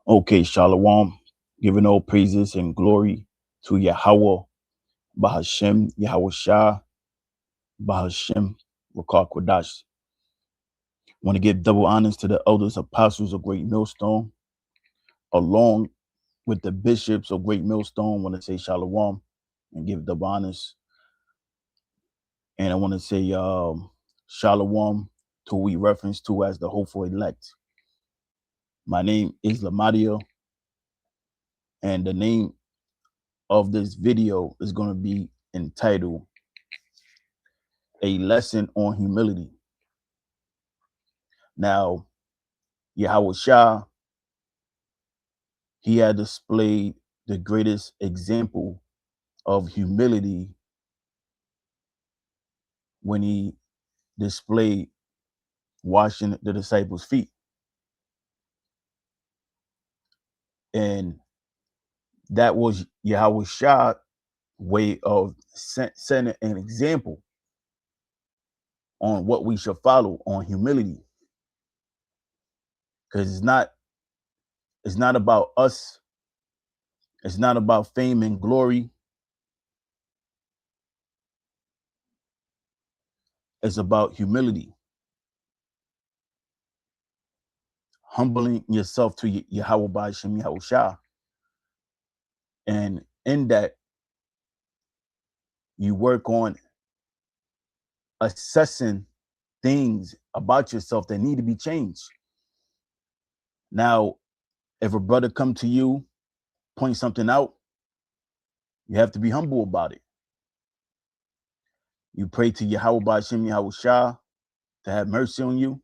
Okay, Shalom, giving all praises and glory to Yahweh, Bahashem, Yahweh Shah, Bahashem, Rakar Kodash. Want to give double honors to the elders, apostles of Great Millstone, along with the bishops of Great Millstone. Want to say Shalom and give double honors. And I want to say Shalom to who we reference to as the hopeful elect. My name is Lamadia, and the name of this video is going to be entitled A Lesson on Humility. Now, Yahweh Shah, he had displayed the greatest example of humility when he displayed washing the disciples' feet. And that was Yahweh Shah's way of setting an example on what we should follow on humility. Because it's not about us. It's not about fame and glory. It's about humility. Humbling yourself to Yahweh Ba'ashem Yahweh Shah. And in that, you work on assessing things about yourself that need to be changed. Now, if a brother come to you, point something out, you have to be humble about it. You pray to Yahweh Ba'ashem Yahweh Shah to have mercy on you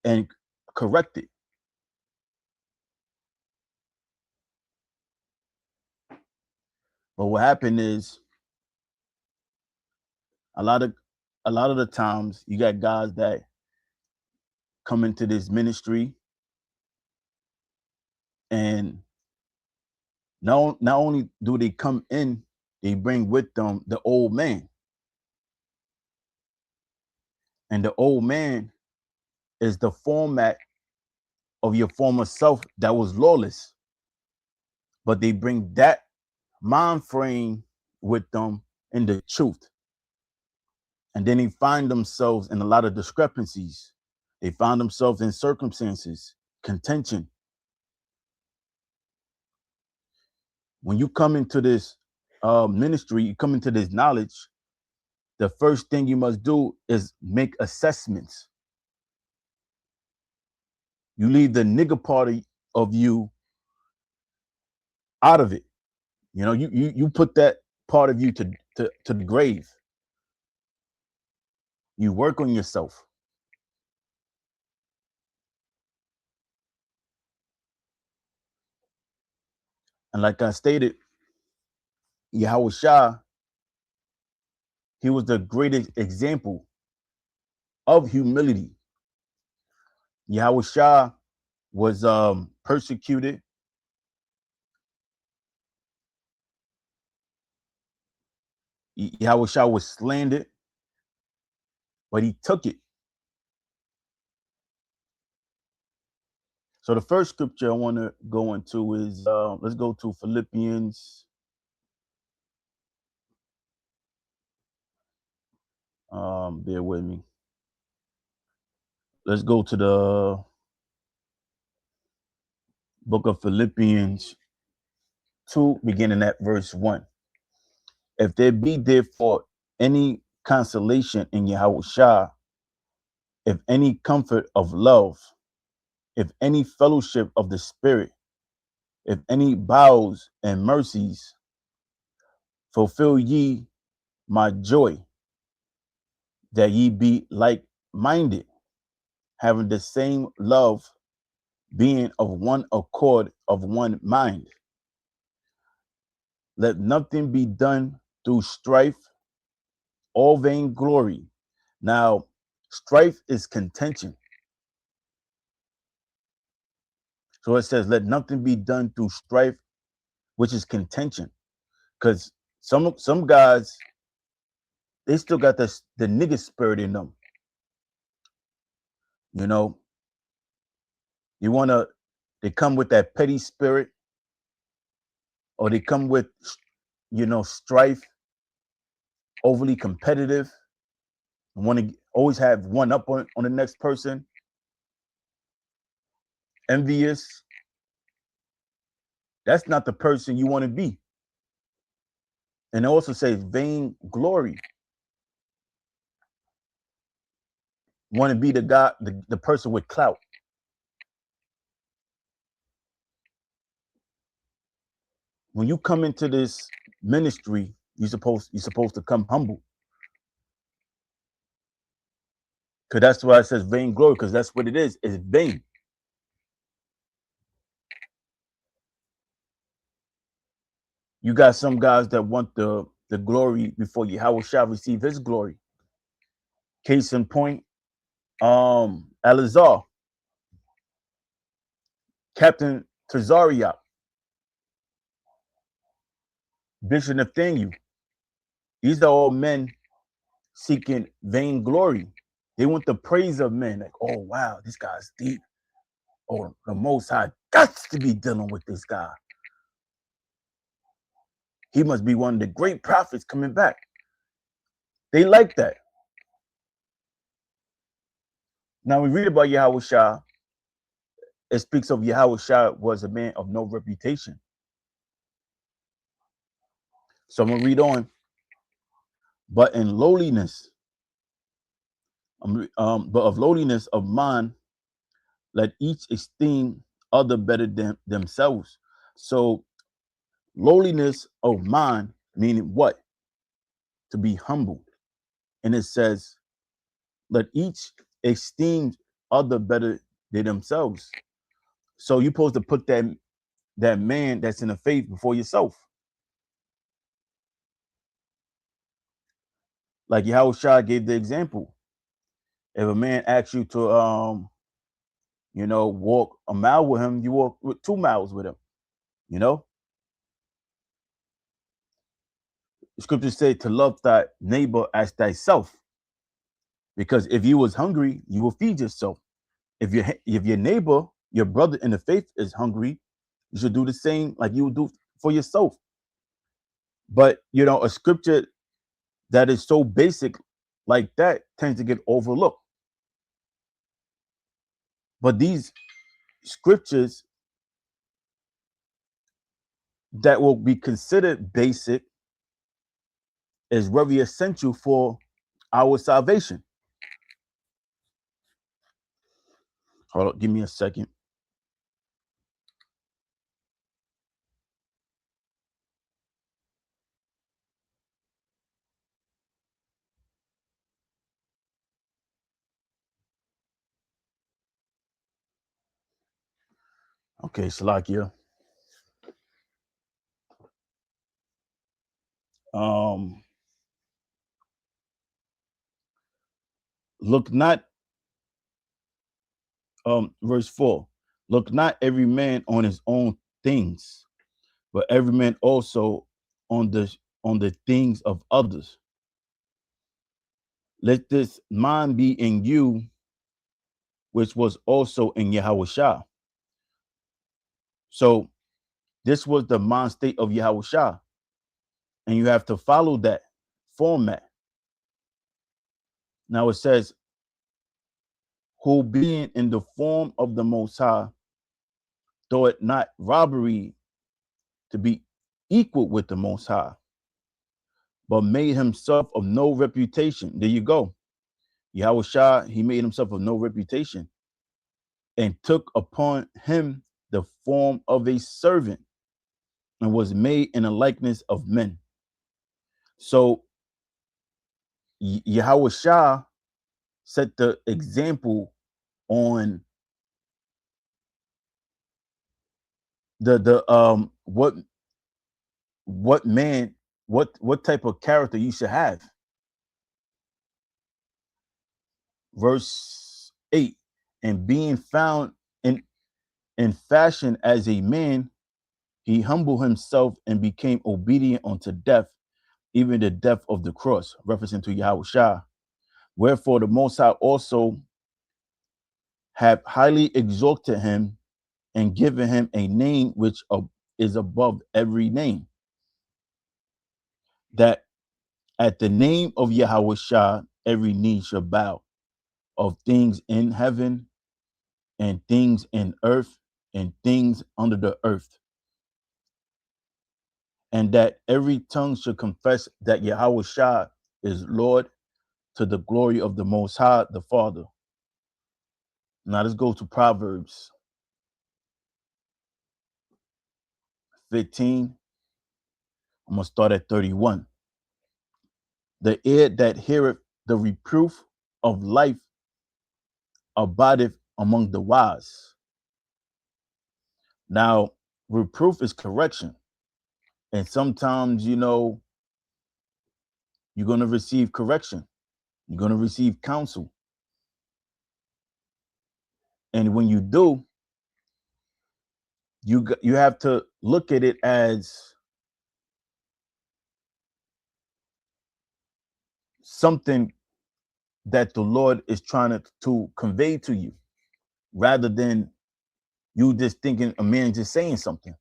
and correct it. But what happened is a lot of the times you got guys that come into this ministry and not only do they come in, they bring with them the old man. And the old man is the format of your former self that was lawless. But they bring that mind frame with them in the truth. And then they find themselves in a lot of discrepancies. They find themselves in circumstances, contention. When you come into this ministry, you come into this knowledge, the first thing you must do is make assessments. You leave the nigger part of you out of it. You know, you put that part of you to the grave. You work on yourself. And like I stated, Yahweh Shah, he was the greatest example of humility. Yahweh Shah was persecuted. Yahweh Shah was slandered, but he took it. So the first scripture I want to go into is, let's go to Philippians. Bear with me. Let's go to the book of Philippians 2, beginning at verse 1. If there be therefore any consolation in Yahweh Shah, if any comfort of love, if any fellowship of the Spirit, if any bowels and mercies, fulfill ye my joy, that ye be like-minded, having the same love, being of one accord, of one mind. Let nothing be done through strife or vainglory. Now, strife is contention. So it says, let nothing be done through strife, which is contention. Because some guys, they still got the nigga spirit in them. You know, They come with that petty spirit, or they come with, strife, overly competitive, and want to always have one up on the next person, envious. That's not the person you want to be. And it also says vain glory. Want to be the guy, the person with clout. When you come into this ministry, you're supposed to come humble. Because that's why it says vain glory, because that's what it is. It's vain. You got some guys that want the glory before Yahweh shall receive his glory. Case in point, Eleazar, Captain Tazariot, Bishop Nathaniel. These are all men seeking vain glory. They want the praise of men. Like, oh, wow, this guy's deep. Oh, the Most High got to be dealing with this guy. He must be one of the great prophets coming back. They like that. Now we read about Yahweh Shah. It speaks of Yahweh Shah was a man of no reputation. So I'm going to read on. But in lowliness, but of lowliness of mind, let each esteem other better than themselves. So lowliness of mind, meaning what? To be humble. And it says, let each esteem other better than themselves. So you're supposed to put that man that's in the faith before yourself. Like Yahweh Shah gave the example. If a man asks you to walk a mile with him, you walk 2 miles with him. The scriptures say to love thy neighbor as thyself. Because if you was hungry, you will feed yourself. If your neighbor, your brother in the faith is hungry, you should do the same like you would do for yourself. But a scripture that is so basic like that tends to get overlooked. But these scriptures that will be considered basic is very essential for our salvation. Hold on, give me a second. Okay, Salakia. Look not, verse 4. Look not every man on his own things, but every man also on the things of others. Let this mind be in you, which was also in Yahweh Shah. So this was the mind state of Yahweh Shah. And you have to follow that format. Now it says, who being in the form of the Most High, thought it not robbery to be equal with the Most High, but made himself of no reputation. There you go. Yahweh Shah, he made himself of no reputation and took upon him the form of a servant and was made in the likeness of men. So Yahweh Shah set the example on what type of character you should have. Verse 8, and being found in fashion as a man, he humbled himself and became obedient unto death, even the death of the cross, referencing to Yahweh Shah. Wherefore the Most High also have highly exalted him and given him a name which is above every name, that at the name of Yahweh Shah, every knee shall bow, of things in heaven and things in earth and things under the earth, and that every tongue should confess that Yahweh Shah is Lord, to the glory of the Most High, the Father. Now let's go to Proverbs 15. I'm going to start at 31. The ear that heareth the reproof of life abideth among the wise. Now, reproof is correction. And sometimes, you're going to receive correction. You're going to receive counsel. And when you do, you have to look at it as something that the Lord is trying to convey to you, rather than you just thinking a man just saying something.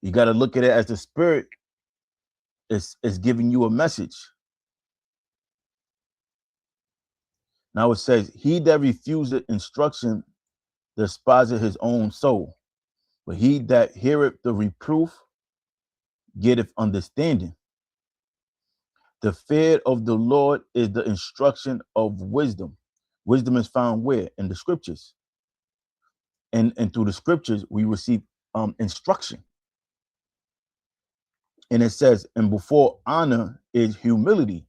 You got to look at it as the Spirit is giving you a message. Now it says, he that refuseth instruction despiseth his own soul, but he that heareth the reproof getteth understanding. The fear of the Lord is the instruction of wisdom. Wisdom is found where? In the scriptures. And through the scriptures, we receive instruction. And it says, and before honor is humility.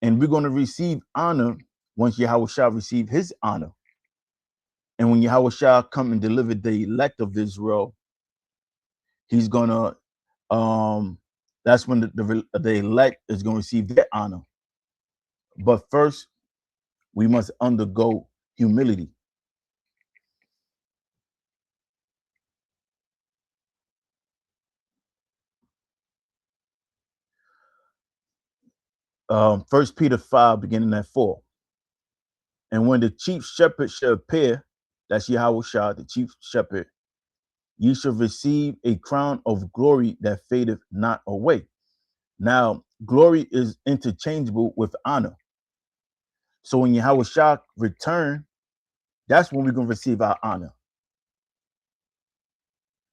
And we're going to receive honor once Yahweh shall receive his honor. And when Yahweh shall come and deliver the elect of Israel, he's going to, that's when the elect is going to receive their honor. But first, we must undergo humility. First Peter 5, beginning at 4. And when the chief shepherd shall appear, that's Yahweh Shah, the chief shepherd, ye shall receive a crown of glory that fadeth not away. Now, glory is interchangeable with honor. So when Yahweh Shah return, that's when we're going to receive our honor.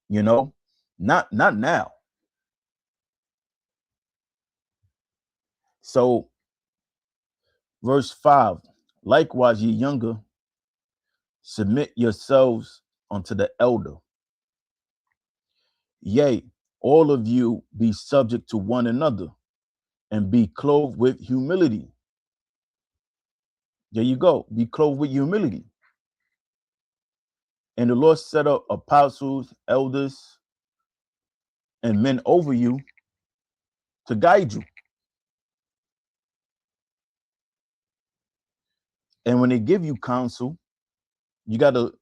Not now. So verse 5, likewise, ye younger, submit yourselves unto the elder. Yea, all of you be subject to one another, and be clothed with humility. There you go. Be clothed with humility. And the Lord set up apostles, elders, and men over you to guide you. And when they give you counsel, you got to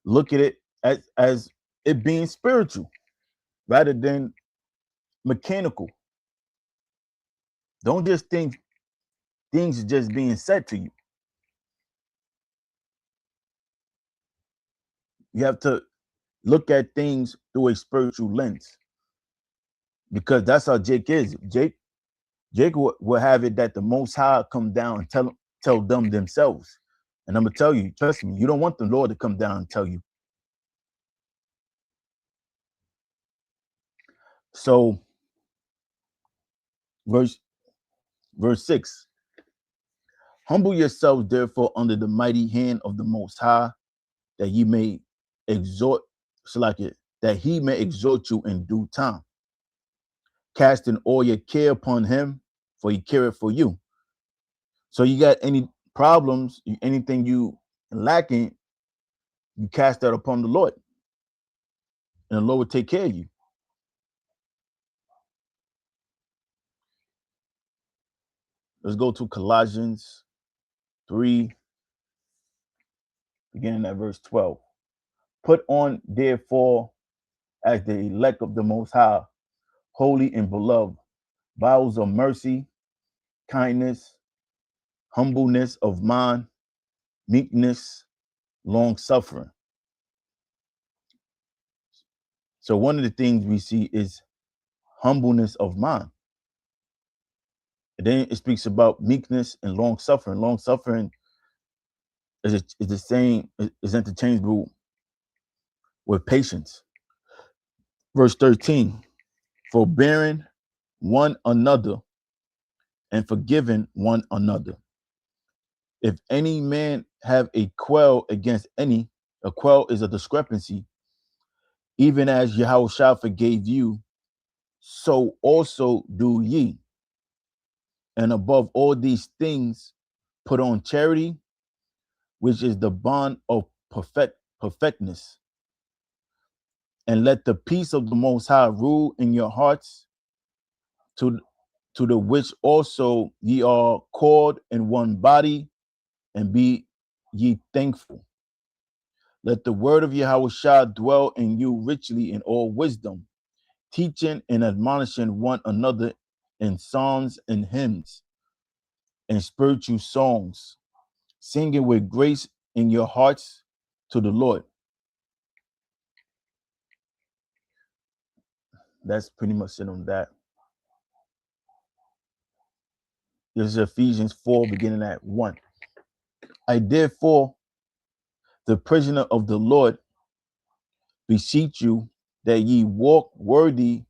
look at it as it being spiritual rather than mechanical. Don't just think things are just being said to you. You have to look at things through a spiritual lens, because that's how Jake is. Jake will have it that the Most High come down and tell them themselves. And I'm gonna tell you, trust me, you don't want the Lord to come down and tell you. So verse 6, humble yourselves therefore under the mighty hand of the Most High, that ye may exhort, that he may exhort you in due time, casting all your care upon him, for he careth for you. So you got any problems, anything you lacking, you cast that upon the Lord, and the Lord will take care of you. Let's go to Colossians 3, beginning at verse 12. Put on, therefore, as the elect of the Most High, holy and beloved, bowels of mercy, kindness, humbleness of mind, meekness, long suffering. So one of the things we see is humbleness of mind. And then it speaks about meekness and long suffering. Long suffering is the same, is interchangeable with patience. Verse 13, forbearing one another and forgiving one another. If any man have a quarrel against any, a quarrel is a discrepancy, even as Yahushua forgave you, so also do ye. And above all these things, put on charity, which is the bond of perfectness. And let the peace of the Most High rule in your hearts, to the which also ye are called in one body, and be ye thankful. Let the word of Yahushua dwell in you richly in all wisdom, teaching and admonishing one another in psalms and hymns and spiritual songs, singing with grace in your hearts to the Lord. That's pretty much it on that. This is Ephesians 4, beginning at 1. I therefore, the prisoner of the Lord, beseech you that ye walk worthy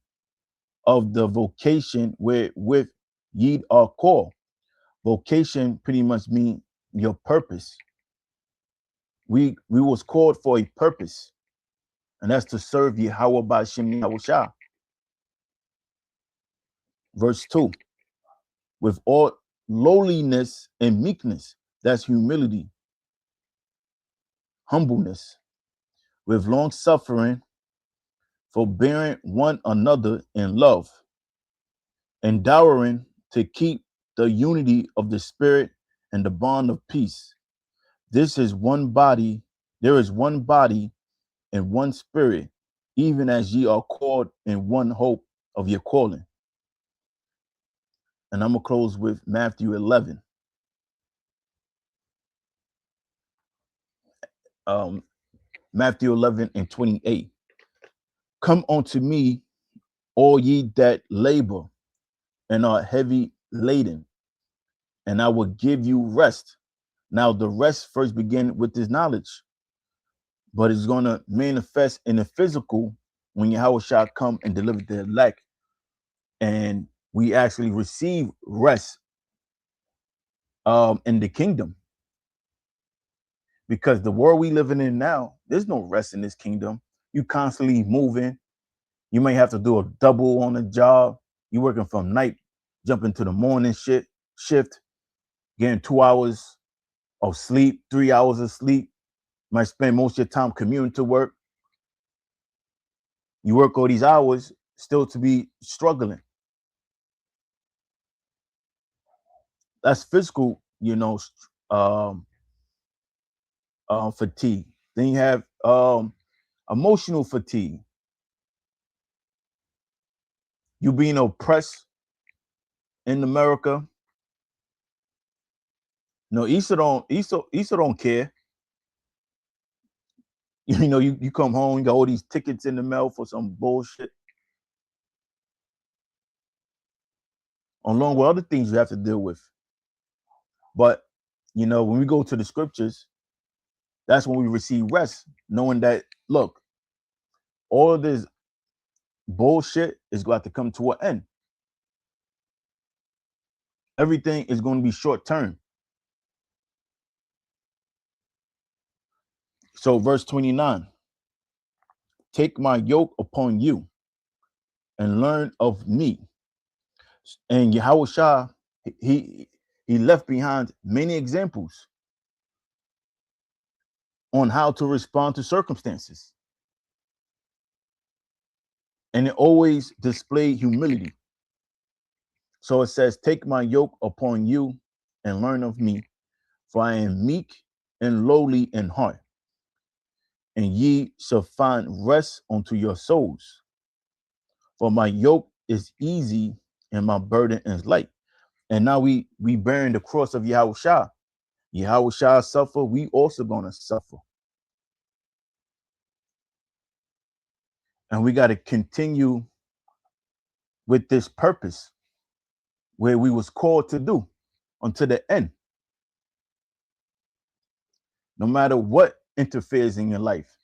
of the vocation wherewith ye are called. Vocation pretty much means your purpose. We was called for a purpose, and that's to serve Yahweh Ba'ashem Yahushua. Verse 2, with all lowliness and meekness, that's humility, humbleness, with long suffering, forbearing one another in love, enduring to keep the unity of the Spirit and the bond of peace. This is one body, there is one body and one Spirit, even as ye are called in one hope of your calling. And I'm going to close with Matthew 11. Matthew 11 and 28. Come unto me, all ye that labor and are heavy laden, and I will give you rest. Now, the rest first begin with this knowledge, but it's going to manifest in the physical when Yahushua come and deliver the elect, and we actually receive rest in the kingdom. Because the world we living in now, there's no rest in this kingdom. You constantly moving. You may have to do a double on a job. You working from night, jumping to the morning shift, getting 2 hours of sleep, 3 hours of sleep. Might spend most of your time commuting to work. You work all these hours still to be struggling. That's physical, fatigue. Then you have emotional fatigue. You being oppressed in America. No, Issa don't care. You come home, you got all these tickets in the mail for some bullshit, along with other things you have to deal with. But when we go to the scriptures, that's when we receive rest, knowing that, look, all of this bullshit is going to have to come to an end. Everything is going to be short term. So verse 29, take my yoke upon you and learn of me. And Yahushua, he left behind many examples on how to respond to circumstances. And it always displayed humility. So it says, take my yoke upon you and learn of me, for I am meek and lowly in heart, and ye shall find rest unto your souls. For my yoke is easy and my burden is light. And now we bearing the cross of Yahushua. Yahushua suffer, we also gonna suffer. And we got to continue with this purpose where we was called to do until the end. No matter what interferes in your life,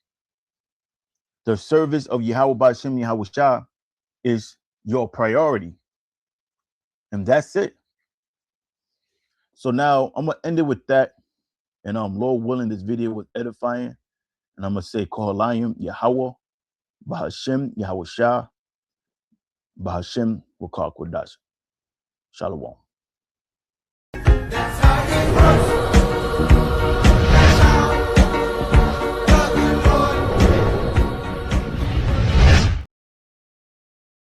the service of Yahweh Ba'ashem Yahweh Shah is your priority. And that's it. So now I'm going to end it with that. And Lord willing, this video was edifying. And I'm going to say, Kohalayim Yahweh Ba'ashem Yahweh Shah Ba'ashem Wakar Kodash. Shalom.